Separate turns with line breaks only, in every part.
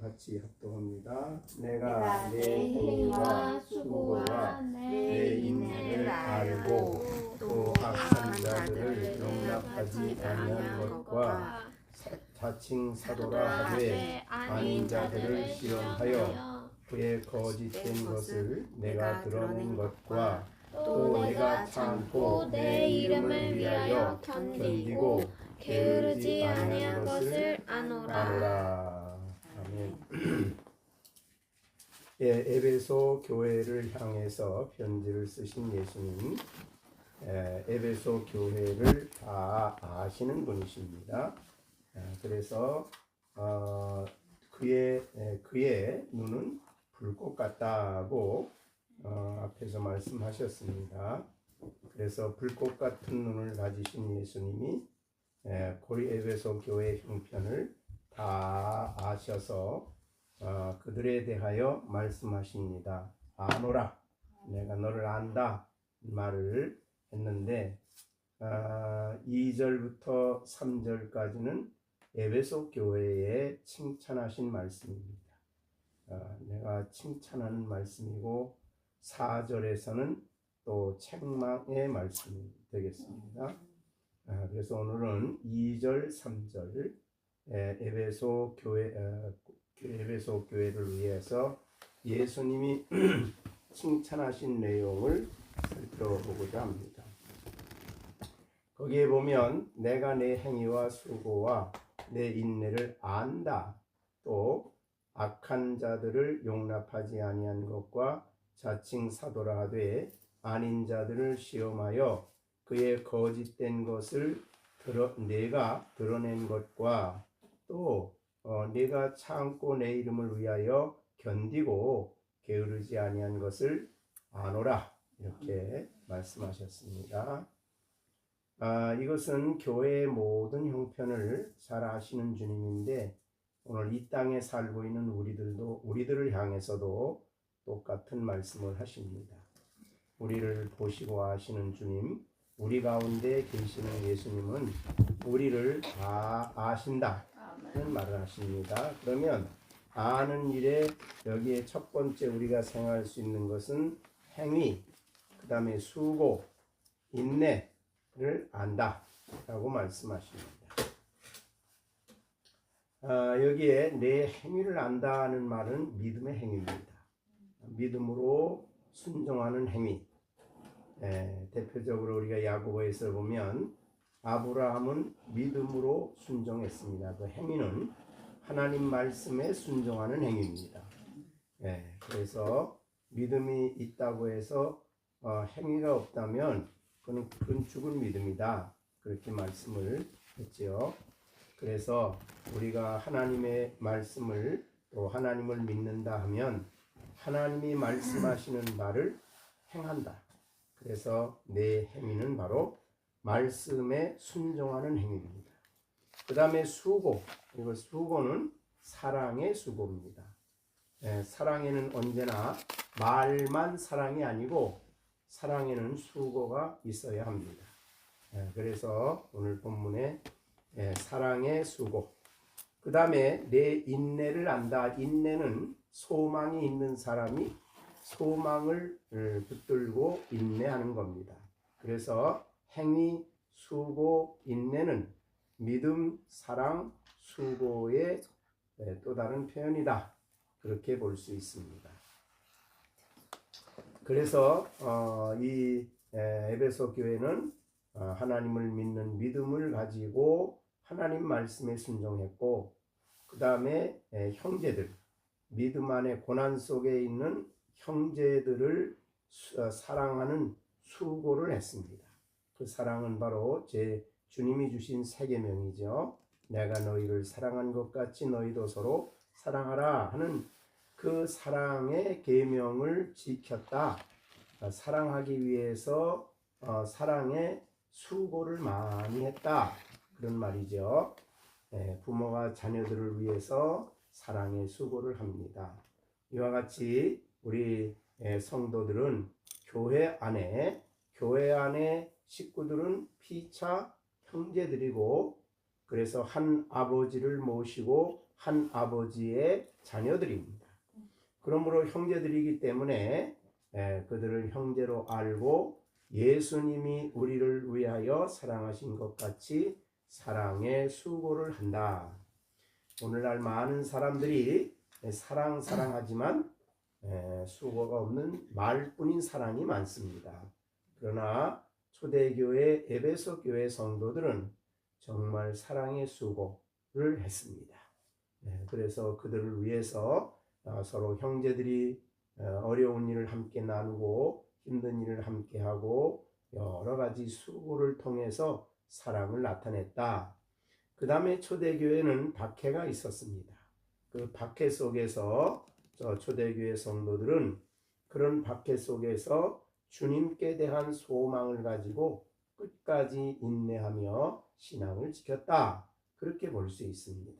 같이 합동합니다. 내가 내 행위와 수고와 내 인내를 알고 또 악한 자들을 용납하지 아니한 것과 자칭 사도라 하되 아닌 자들을 시험하여 그의 거짓된 것을 내가 드러낸 것과 또 내가 참고 내 이름을 위하여 견디고 게으르지 아니한 것을 아노라. 아멘. 예, 에베소 교회를 향해서 편지를 쓰신 예수님, 에베소 교회를 다 아시는 분이십니다. 그래서 그의 눈은 불꽃 같다고 앞에서 말씀하셨습니다. 그래서 불꽃 같은 눈을 가지신 예수님이 에베소 교회 형편을 다 아셔서 그들에 대하여 말씀하십니다. 아노라, 내가 너를 안다 말을 했는데 2절부터 3절까지는 에베소 교회에 칭찬하신 말씀입니다. 내가 칭찬하는 말씀이고 4절에서는 또 책망의 말씀이 되겠습니다. 그래서 오늘은 2절, 3절 에베소 교회를 위해서 예수님이 칭찬하신 내용을 살펴보고자 합니다. 거기에 보면 내가 내 행위와 수고와 내 인내를 안다. 또 악한 자들을 용납하지 아니한 것과 자칭 사도라 하되 아닌 자들을 시험하여 그의 거짓된 것을 내가 드러낸 것과 또 내가 참고 내 이름을 위하여 견디고 게으르지 아니한 것을 아노라 이렇게 말씀하셨습니다. 이것은 교회의 모든 형편을 잘 아시는 주님인데 오늘 이 땅에 살고 있는 우리들을 향해서도 똑같은 말씀을 하십니다. 우리를 보시고 아시는 주님, 우리 가운데 계시는 예수님은 우리를 다 아신다는 말을 하십니다. 그러면 아는 일에 여기에 첫 번째 우리가 생각할 수 있는 것은 행위, 그 다음에 수고, 인내를 안다라고 말씀하십니다. 여기에 내 행위를 안다는 말은 믿음의 행위입니다. 믿음으로 순종하는 행위. 대표적으로 우리가 야고보에서 보면 아브라함은 믿음으로 순종했습니다. 그 행위는 하나님 말씀에 순종하는 행위입니다. 그래서 믿음이 있다고 해서 행위가 없다면 그건 죽은 믿음이다. 그렇게 말씀을 했지요. 그래서 우리가 하나님의 말씀을 또 하나님을 믿는다 하면 하나님이 말씀하시는 말을 행한다. 그래서 내 행위는 바로 말씀에 순종하는 행위입니다. 그 다음에 수고, 그리고 수고는 사랑의 수고입니다. 사랑에는 언제나 말만 사랑이 아니고 사랑에는 수고가 있어야 합니다. 그래서 오늘 본문에 사랑의 수고, 그 다음에 내 인내를 안다. 인내는 소망이 있는 사람이 소망을 붙들고 인내하는 겁니다. 그래서 행위, 수고, 인내는 믿음, 사랑, 수고의 또 다른 표현이다. 그렇게 볼 수 있습니다. 그래서 이 에베소 교회는 하나님을 믿는 믿음을 가지고 하나님 말씀에 순종했고 그 다음에 형제들, 믿음 안에 고난 속에 있는 형제들을 사랑하는 수고를 했습니다. 그 사랑은 바로 제 주님이 주신 세 계명이죠. 내가 너희를 사랑한 것 같이 너희도 서로 사랑하라 하는 그 사랑의 계명을 지켰다. 사랑하기 위해서 사랑의 수고를 많이 했다. 그런 말이죠. 부모가 자녀들을 위해서 사랑의 수고를 합니다. 이와 같이 우리 성도들은 교회 안에 식구들은 피차 형제들이고 그래서 한 아버지를 모시고 한 아버지의 자녀들입니다. 그러므로 형제들이기 때문에 그들을 형제로 알고 예수님이 우리를 위하여 사랑하신 것 같이 사랑의 수고를 한다. 오늘날 많은 사람들이 사랑하지만 수고가 없는 말뿐인 사랑이 많습니다. 그러나 초대교회 에베소 교회 성도들은 정말 사랑의 수고를 했습니다. 그래서 그들을 위해서 서로 형제들이 어려운 일을 함께 나누고 힘든 일을 함께 하고 여러 가지 수고를 통해서 사랑을 나타냈다. 그 다음에 초대교회는 박해가 있었습니다. 그 박해 속에서 초대교회 성도들은 그런 박해 속에서 주님께 대한 소망을 가지고 끝까지 인내하며 신앙을 지켰다. 그렇게 볼 수 있습니다.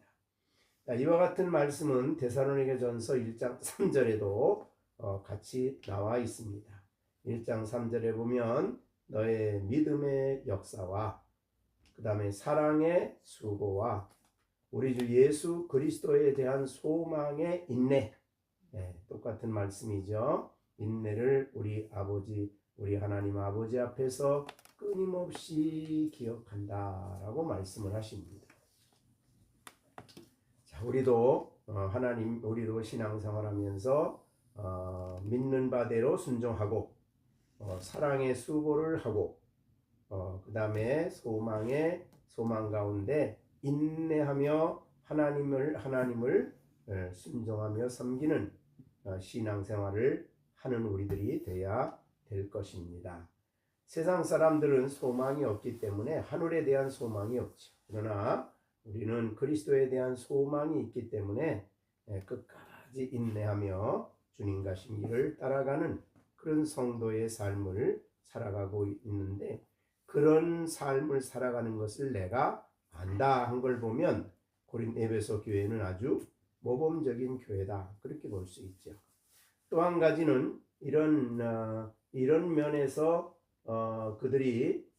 이와 같은 말씀은 데살로니가전서 1장 3절에도 같이 나와 있습니다. 1장 3절에 보면 너의 믿음의 역사와 그 다음에 사랑의 수고와 우리 주 예수 그리스도에 대한 소망의 인내, 똑같은 말씀이죠. 인내를 우리 하나님 아버지 앞에서 끊임없이 기억한다라고 말씀을 하십니다. 자, 우리도 신앙생활하면서 믿는 바대로 순종하고 사랑의 수고를 하고 그 다음에 소망 가운데 인내하며 하나님을 순종하며 섬기는 신앙생활을 하는 우리들이 되어야 될 것입니다. 세상 사람들은 소망이 없기 때문에 하늘에 대한 소망이 없죠. 그러나 우리는 그리스도에 대한 소망이 있기 때문에 끝까지 인내하며 주님과 신기를 따라가는 그런 성도의 삶을 살아가고 있는데, 그런 삶을 살아가는 것을 내가 안다 한 걸 보면 에베소 교회는 아주 모범적인 교회다, 그렇게 볼 수 있죠. 또 한 가지는 이런 면에서 그들이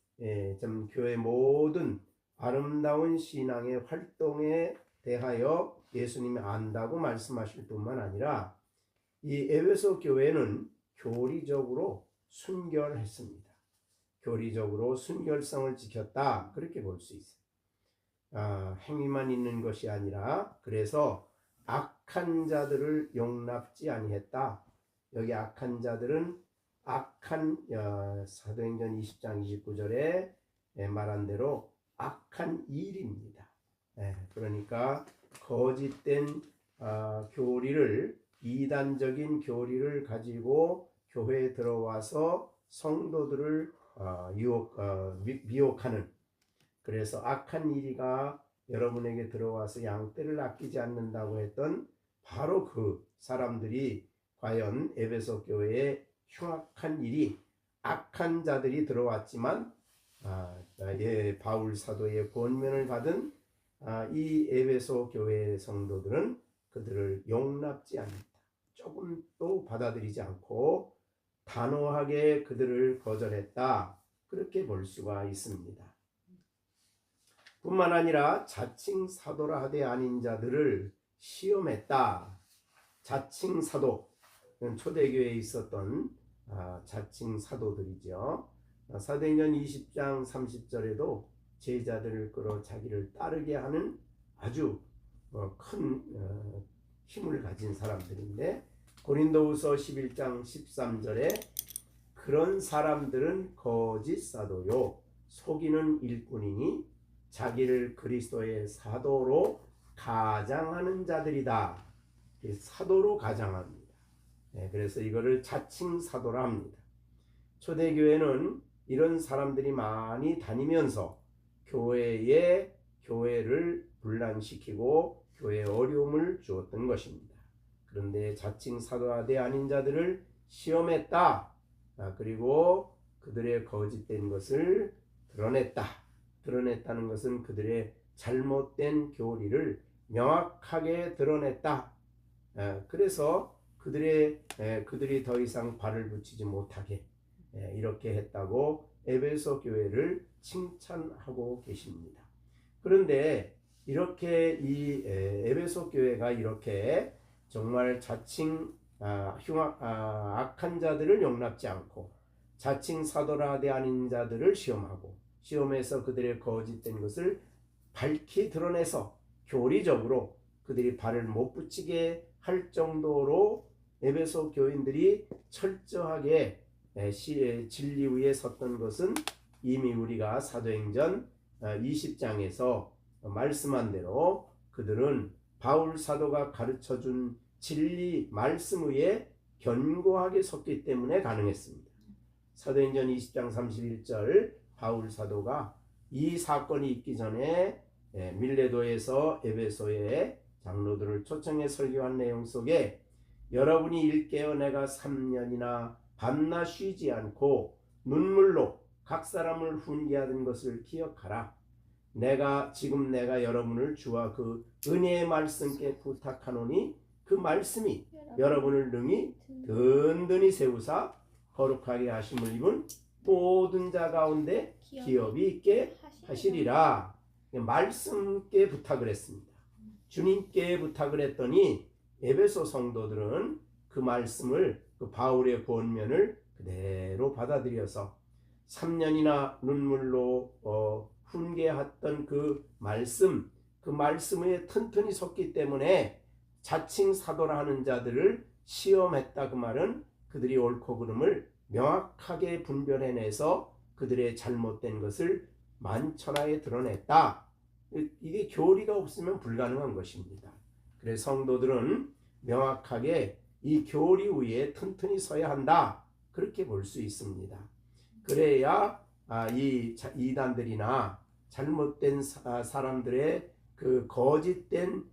좀 교회 모든 아름다운 신앙의 활동에 대하여 예수님이 안다고 말씀하실 뿐만 아니라 이 에베소 교회는 교리적으로 순결했습니다. 교리적으로 순결성을 지켰다, 그렇게 볼 수 있어요. 행위만 있는 것이 아니라 그래서 악한 자들을 용납지 아니했다. 여기 악한 자들은 사도행전 20장 29절에 말한 대로 악한 일입니다. 그러니까 거짓된 이단적인 교리를 가지고 교회에 들어와서 성도들을 미혹하는, 그래서 악한 이리가 여러분에게 들어와서 양떼를 아끼지 않는다고 했던 바로 그 사람들이 과연 에베소 교회에 흉악한 일이, 악한 자들이 들어왔지만 바울 사도의 권면을 받은 이 에베소 교회 성도들은 그들을 용납지 않는다. 조금도 받아들이지 않고 단호하게 그들을 거절했다, 그렇게 볼 수가 있습니다. 뿐만 아니라 자칭 사도라 하되 아닌 자들을 시험했다. 자칭 사도, 초대교회에 있었던 자칭 사도들이죠. 사도행전 20장 30절에도 제자들을 끌어 자기를 따르게 하는 아주 큰 힘을 가진 사람들인데, 고린도후서 11장 13절에 그런 사람들은 거짓 사도요 속이는 일꾼이니 자기를 그리스도의 사도로 가장하는 자들이다. 사도로 가장합니다. 그래서 이거를 자칭 사도라 합니다. 초대교회는 이런 사람들이 많이 다니면서 교회를 분란시키고 교회에 어려움을 주었던 것입니다. 그런데 자칭 사도하되 아닌 자들을 시험했다. 그리고 그들의 거짓된 것을 드러냈다는 것은 그들의 잘못된 교리를 명확하게 드러냈다. 그래서 그들이 더 이상 발을 붙이지 못하게 이렇게 했다고 에베소 교회를 칭찬하고 계십니다. 그런데 이렇게 이 에베소 교회가 이렇게 정말 자칭 악한 자들을 용납지 않고 자칭 사도라되 아닌 자들을 시험하고 시험해서 그들의 거짓된 것을 밝히 드러내서 교리적으로 그들이 발을 못 붙이게 할 정도로 에베소 교인들이 철저하게 진리 위에 섰던 것은 이미 우리가 사도행전 20장에서 말씀한 대로 그들은 바울 사도가 가르쳐준 진리 말씀 위에 견고하게 섰기 때문에 가능했습니다. 사도행전 20장 31절 바울 사도가 이 사건이 있기 전에 밀레도에서 에베소의 장로들을 초청해 설교한 내용 속에 여러분이 일깨어 내가 3년이나 밤낮 쉬지 않고 눈물로 각 사람을 훈계하던 것을 기억하라. 지금 내가 여러분을 주와 그 은혜의 말씀께 부탁하노니 그 말씀이 여러분을 능히 든든히 세우사 거룩하게 하심을 입은 모든 자 가운데 기업이 있게 하시리라. 말씀께 부탁을 했습니다. 주님께 부탁을 했더니 에베소 성도들은 그 말씀을 그 바울의 권면을 그대로 받아들여서 3년이나 눈물로 훈계했던 그 말씀에 튼튼히 섰기 때문에 자칭 사도라 하는 자들을 시험했다. 그 말은 그들이 옳고 그름을 명확하게 분별해내서 그들의 잘못된 것을 만천하에 드러냈다. 이게 교리가 없으면 불가능한 것입니다. 그래서 성도들은 명확하게 이 교리 위에 튼튼히 서야 한다. 그렇게 볼 수 있습니다. 그래야 이 이단들이나 잘못된 사람들의 그 거짓된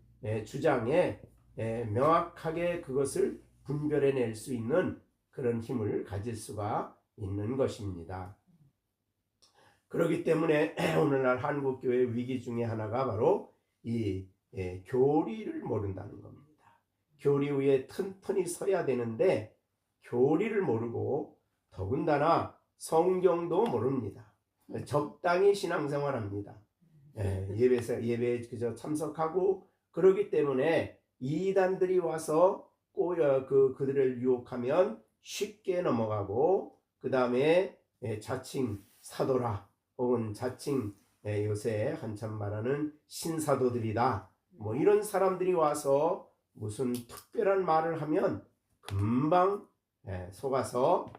주장에 명확하게 그것을 분별해낼 수 있는 그런 힘을 가질 수가 있는 것입니다. 그렇기 때문에 오늘날 한국교회의 위기 중에 하나가 바로 이 교리를 모른다는 겁니다. 교리 위에 튼튼히 서야 되는데 교리를 모르고 더군다나 성경도 모릅니다. 적당히 신앙생활합니다. 예배에 그저 참석하고 그러기 때문에 이단들이 와서 그들을 유혹하면 쉽게 넘어가고 그 다음에 자칭 사도라 혹은 자칭 요새 한참 말하는 신사도들이다. 뭐 이런 사람들이 와서 무슨 특별한 말을 하면 금방 속아서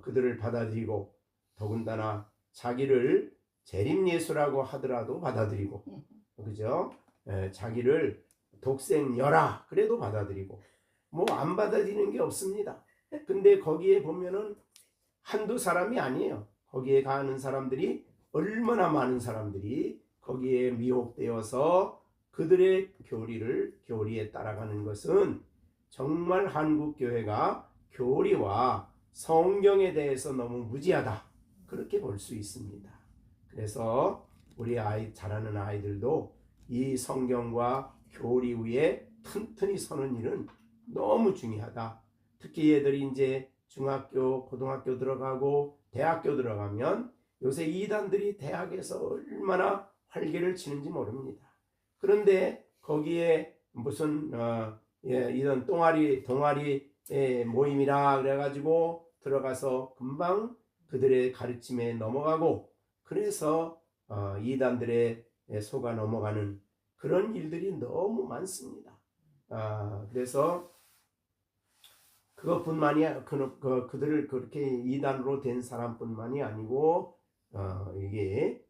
그들을 받아들이고 더군다나 자기를 재림예수라고 하더라도 받아들이고 그죠? 자기를 독생여라 그래도 받아들이고 뭐 안 받아들이는 게 없습니다. 근데 거기에 보면은 한두 사람이 아니에요. 거기에 가는 사람들이 얼마나 많은 사람들이 거기에 미혹되어서 그들의 교리에 따라가는 것은 정말 한국 교회가 교리와 성경에 대해서 너무 무지하다. 그렇게 볼 수 있습니다. 그래서 우리 자라는 아이들도 이 성경과 교리 위에 튼튼히 서는 일은 너무 중요하다. 특히 얘들이 이제 중학교, 고등학교 들어가고 대학교 들어가면 요새 이단들이 대학에서 얼마나 활개를 치는지 모릅니다. 그런데 거기에 무슨 이런 동아리 모임이라 그래가지고 들어가서 금방 그들의 가르침에 넘어가고 그래서 이단들의 속아 넘어가는 그런 일들이 너무 많습니다. 그래서 그것뿐만이 그들을 그렇게 이단으로 된 사람뿐만이 아니고 이게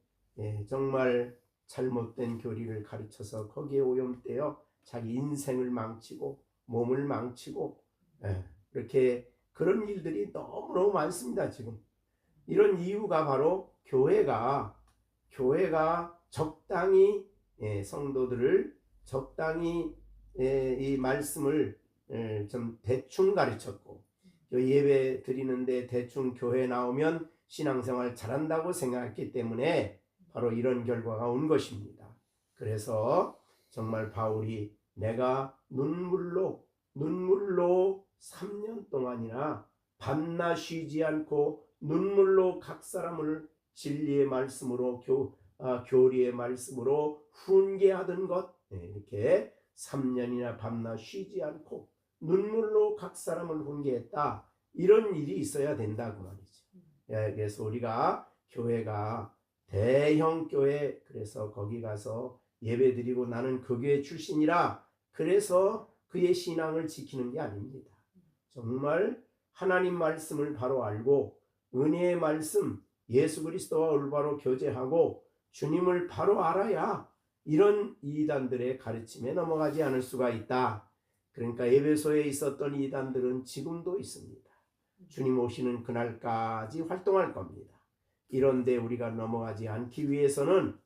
정말 잘못된 교리를 가르쳐서 거기에 오염되어 자기 인생을 망치고 몸을 망치고 이렇게 그런 일들이 너무너무 많습니다. 지금 이런 이유가 바로 교회가 적당히 성도들을 적당히 이 말씀을 좀 대충 가르쳤고 예배 드리는데 대충 교회 나오면 신앙생활 잘한다고 생각했기 때문에 바로 이런 결과가 온 것입니다. 그래서 정말 바울이 내가 눈물로 3년 동안이나 밤낮 쉬지 않고 눈물로 각 사람을 진리의 말씀으로 교리의 말씀으로 훈계하던 것, 이렇게 3년이나 밤낮 쉬지 않고 눈물로 각 사람을 훈계했다. 이런 일이 있어야 된다고 말이죠. 그래서 우리가 교회가 대형 교회, 그래서 거기 가서 예배드리고 나는 그 교회 출신이라 그래서 그의 신앙을 지키는 게 아닙니다. 정말 하나님 말씀을 바로 알고 은혜의 말씀, 예수 그리스도와 올바로 교제하고 주님을 바로 알아야 이런 이단들의 가르침에 넘어가지 않을 수가 있다. 그러니까 에베소에 있었던 이단들은 지금도 있습니다. 주님 오시는 그날까지 활동할 겁니다. 이런데 우리가 넘어가지 않기 위해서는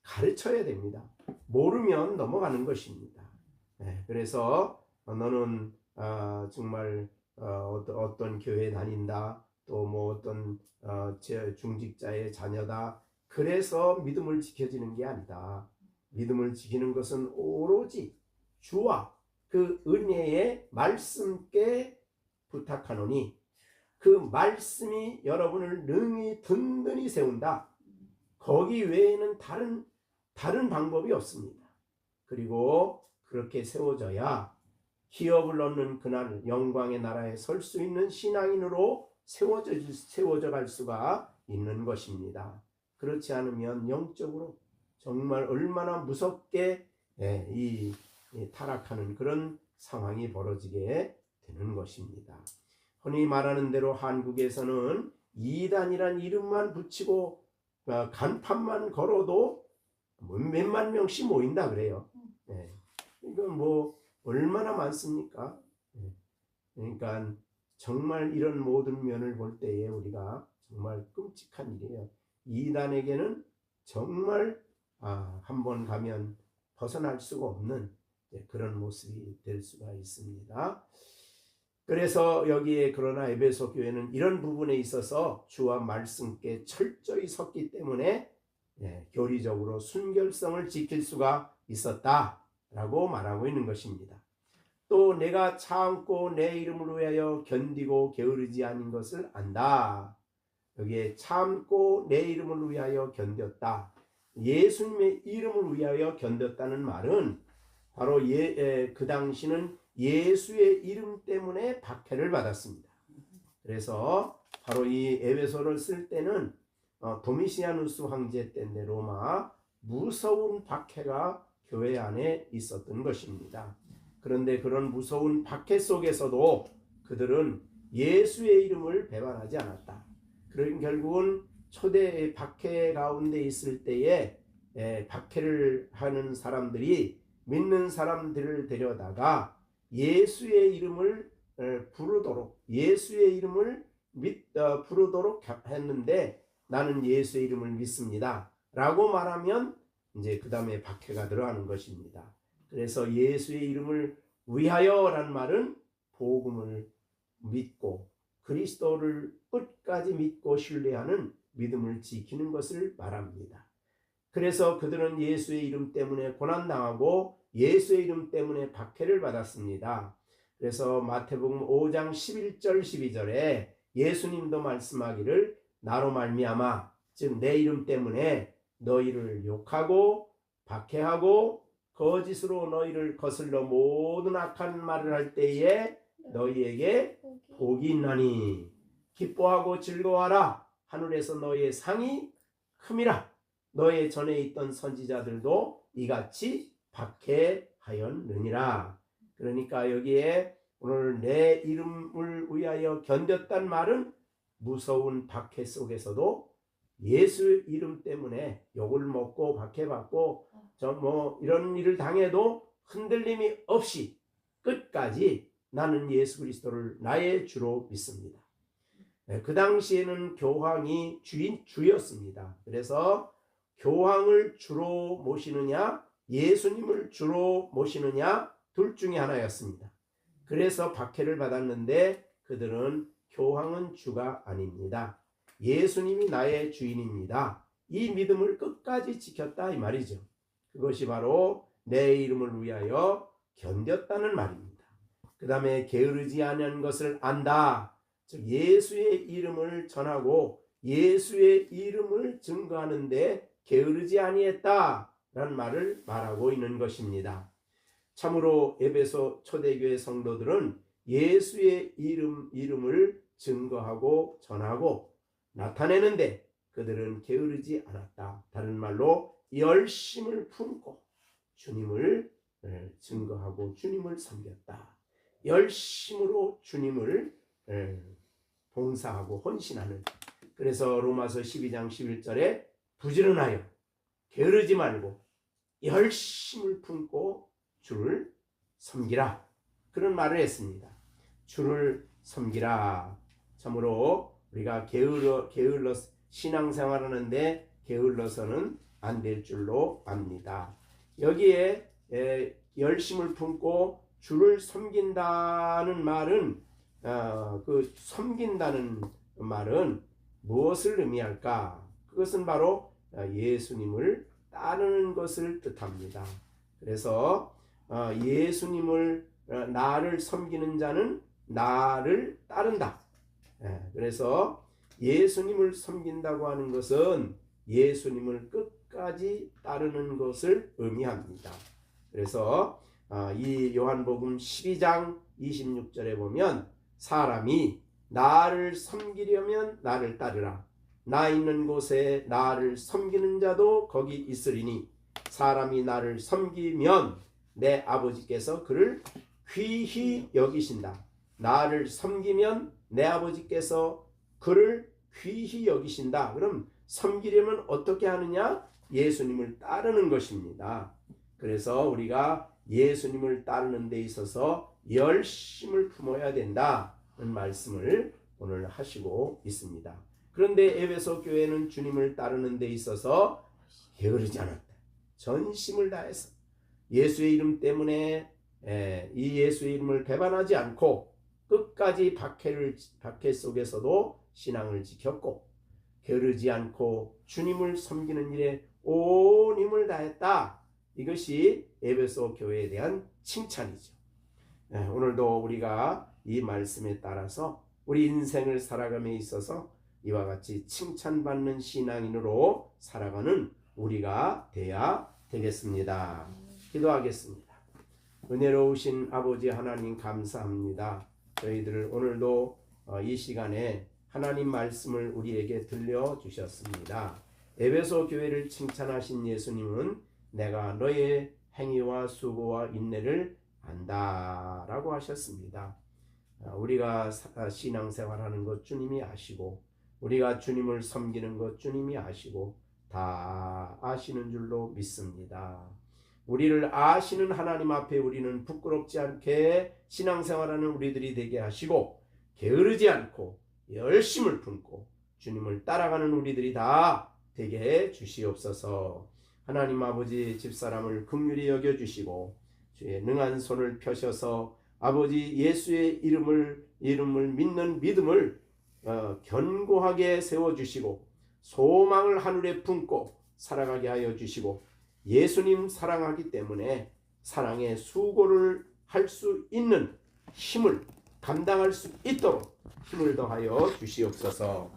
가르쳐야 됩니다. 모르면 넘어가는 것입니다. 그래서 너는 정말 어떤 교회 다닌다, 또 뭐 어떤 중직자의 자녀다, 그래서 믿음을 지켜지는 게 아니다. 믿음을 지키는 것은 오로지 주와 그 은혜의 말씀께 부탁하노니 그 말씀이 여러분을 능히 든든히 세운다. 거기 외에는 다른 방법이 없습니다. 그리고 그렇게 세워져야 기업을 얻는 그날 영광의 나라에 설 수 있는 신앙인으로 세워져 갈 수가 있는 것입니다. 그렇지 않으면 영적으로 정말 얼마나 무섭게 이 타락하는 그런 상황이 벌어지게 되는 것입니다. 흔히 말하는 대로 한국에서는 이단이란 이름만 붙이고 간판만 걸어도 몇만 명씩 모인다 그래요. 이건 뭐 얼마나 많습니까? 그러니까 정말 이런 모든 면을 볼 때에 우리가 정말 끔찍한 일이에요. 이단에게는 정말 한번 가면 벗어날 수가 없는 그런 모습이 될 수가 있습니다. 그래서 여기에 그러나 에베소 교회는 이런 부분에 있어서 주와 말씀께 철저히 섰기 때문에 교리적으로 순결성을 지킬 수가 있었다라고 말하고 있는 것입니다. 또 내가 참고 내 이름을 위하여 견디고 게으르지 않은 것을 안다. 여기에 참고 내 이름을 위하여 견뎠다. 예수님의 이름을 위하여 견뎠다는 말은 바로 그 당시는 예수의 이름 때문에 박해를 받았습니다. 그래서 바로 이 에베소를 쓸 때는 도미시아누스 황제 때인데 로마 무서운 박해가 교회 안에 있었던 것입니다. 그런데 그런 무서운 박해 속에서도 그들은 예수의 이름을 배반하지 않았다. 그런 결국은 초대 박해 가운데 있을 때에 박해를 하는 사람들이 믿는 사람들을 데려다가 예수의 이름을 부르도록 부르도록 했는데 나는 예수의 이름을 믿습니다 라고 말하면 이제 그 다음에 박해가 들어가는 것입니다. 그래서 예수의 이름을 위하여 라는 말은 복음을 믿고 그리스도를 끝까지 믿고 신뢰하는 믿음을 지키는 것을 말합니다. 그래서 그들은 예수의 이름 때문에 고난당하고 예수의 이름 때문에 박해를 받았습니다. 그래서 마태복음 5장 11절 12절에 예수님도 말씀하기를 나로 말미암아 즉 내 이름 때문에 너희를 욕하고 박해하고 거짓으로 너희를 거슬러 모든 악한 말을 할 때에 너희에게 복이 있나니 기뻐하고 즐거워하라 하늘에서 너희의 상이 큼이라. 너희 전에 있던 선지자들도 이같이 박해하였느니라. 그러니까 여기에 오늘 내 이름을 위하여 견뎠단 말은 무서운 박해 속에서도 예수 이름 때문에 욕을 먹고 박해받고 이런 일을 당해도 흔들림이 없이 끝까지 나는 예수 그리스도를 나의 주로 믿습니다. 그 당시에는 교황이 주였습니다. 그래서 교황을 주로 모시느냐 예수님을 주로 모시느냐 둘 중에 하나였습니다. 그래서 박해를 받았는데 그들은 교황은 주가 아닙니다. 예수님이 나의 주인입니다. 이 믿음을 끝까지 지켰다 이 말이죠. 그것이 바로 내 이름을 위하여 견뎠다는 말입니다. 그 다음에 게으르지 않은 것을 안다. 즉 예수의 이름을 전하고 예수의 이름을 증거하는데 게으르지 아니했다. 라는 말을 말하고 있는 것입니다. 참으로 에베소 초대교회 성도들은 예수의 이름을 증거하고 전하고 나타내는데 그들은 게으르지 않았다. 다른 말로 열심을 품고 주님을 증거하고 주님을 섬겼다. 열심으로 주님을 봉사하고 헌신하는. 그래서 로마서 12장 11절에 부지런하여 게으르지 말고 열심을 품고 주를 섬기라. 그런 말을 했습니다. 주를 섬기라. 참으로 우리가 게을러 신앙생활하는데 게을러서는 안 될 줄로 압니다. 여기에 열심을 품고 주를 섬긴다는 말은 그 섬긴다는 말은 무엇을 의미할까? 그것은 바로 예수님을 따르는 것을 뜻합니다. 그래서 예수님을 나를 섬기는 자는 나를 따른다. 그래서 예수님을 섬긴다고 하는 것은 예수님을 끝까지 따르는 것을 의미합니다. 그래서 이 요한복음 12장 26절에 보면 사람이 나를 섬기려면 나를 따르라. 나 있는 곳에 나를 섬기는 자도 거기 있으리니 사람이 나를 섬기면 내 아버지께서 그를 귀히 여기신다. 나를 섬기면 내 아버지께서 그를 귀히 여기신다. 그럼 섬기려면 어떻게 하느냐? 예수님을 따르는 것입니다. 그래서 우리가 예수님을 따르는 데 있어서 열심을 품어야 된다는 말씀을 오늘 하시고 있습니다. 그런데 에베소 교회는 주님을 따르는 데 있어서 게으르지 않았다. 전심을 다해서 예수의 이름 때문에 이 예수의 이름을 배반하지 않고 끝까지 박해 속에서도 신앙을 지켰고 게으르지 않고 주님을 섬기는 일에 온 힘을 다했다. 이것이 에베소 교회에 대한 칭찬이죠. 오늘도 우리가 이 말씀에 따라서 우리 인생을 살아감에 있어서 이와 같이 칭찬받는 신앙인으로 살아가는 우리가 돼야 되겠습니다. 기도하겠습니다. 은혜로우신 아버지 하나님 감사합니다. 저희들 오늘도 이 시간에 하나님 말씀을 우리에게 들려주셨습니다. 에베소 교회를 칭찬하신 예수님은 내가 너의 행위와 수고와 인내를 안다라고 하셨습니다. 우리가 신앙생활하는 것 주님이 아시고 우리가 주님을 섬기는 것 주님이 아시고 다 아시는 줄로 믿습니다. 우리를 아시는 하나님 앞에 우리는 부끄럽지 않게 신앙생활하는 우리들이 되게 하시고 게으르지 않고 열심을 품고 주님을 따라가는 우리들이 다 되게 해 주시옵소서. 하나님 아버지 집사람을 긍휼히 여겨주시고 주의 능한 손을 펴셔서 아버지 예수의 이름을 믿는 믿음을 견고하게 세워주시고 소망을 하늘에 품고 살아가게 하여 주시고 예수님 사랑하기 때문에 사랑의 수고를 할 수 있는 힘을 감당할 수 있도록 힘을 더하여 주시옵소서.